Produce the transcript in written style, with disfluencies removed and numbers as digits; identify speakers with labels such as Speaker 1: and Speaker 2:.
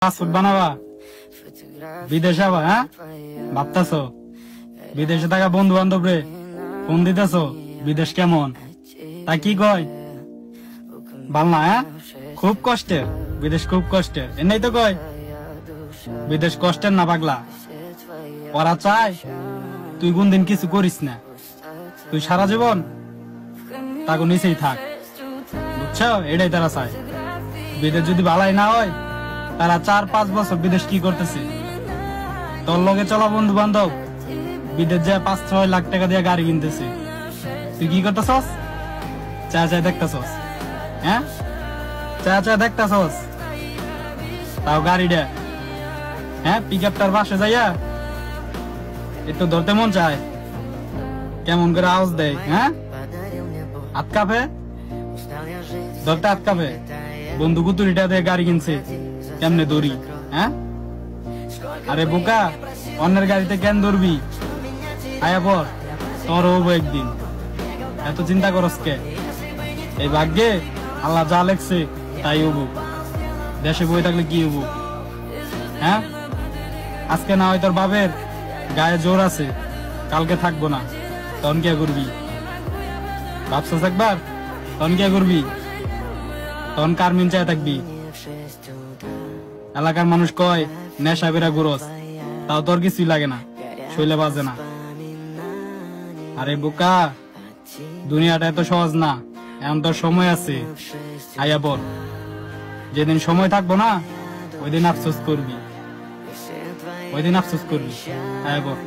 Speaker 1: Passport বানাবা, বিদেশে আবা, হ্যাঁ ভাবতাছো? বিদেশে থাকা বন্ধু বান্ধব রে ফোন দিতেছো বিদেশ কেমন, তা কি কয়? ভাল না, হ্যাঁ খুব কষ্টের বিদেশ, খুব কষ্টের। এনেই তো কয় বিদেশ কষ্টের না পাগলা। ওরা চায় তুই কোনদিন কিছু করিস না, তুই সারা জীবন তাকে নিচেই থাক, বুঝছো? এটাই তারা চায়। বিদেশ যদি ভালাই না হয়, তারা 4-5 বছর বিদেশ কি করতেছে? তোর লগে চলা বন্ধু বান্ধব বিদেশ যায় 5-6 লাখ টাকা দিয়ে গাড়ি কিনতেছে, তুই কি করতেছস? চা চা দেখতেছস, হ্যাঁ চা চা দেখতেছস, তাও গাড়িটা, হ্যাঁ পিক আপটার পাশে যাইয়া একটু ধরতে মন চায়, কেমন করে আওয়াজ দেয়, হ্যাঁ হাত কাঁপে, ধরতে হাত কাঁপে। বন্ধু কুতুরিটা দিয়ে গাড়ি কিনছে, কেমনে দৌড়ি, হ্যাঁ? আরে বোকা, অন্যের গাড়িতে কেন দৌড়বি? আয়া পর, তোর হবো একদিন, এত চিন্তা করস কে? এই ভাগ্যে আল্লাহ যা লেখছে তাই হবো। দেশে বই থাকলে কি হবো, হ্যাঁ? আজকে না হয় তোর বাপের গায়ে জোর আছে, কালকে থাকবো না, তখন কে করবি? ভাবছস একবার তখন কে করবি? তখন কার মিন চায় থাকবি? এলাকার মানুষ কয় নেশা বেরা গুরস, তাও তোর কিছুই লাগে না, শৈলে বাজে না। আরে বোকা, দুনিয়াটা এত সহজ না, এখন তোর সময় আছে, আয়া বল। যেদিন সময় থাকবো না, ওই দিন আফসোস করবি, ওই দিন আফসোস করবি, আয়া বল।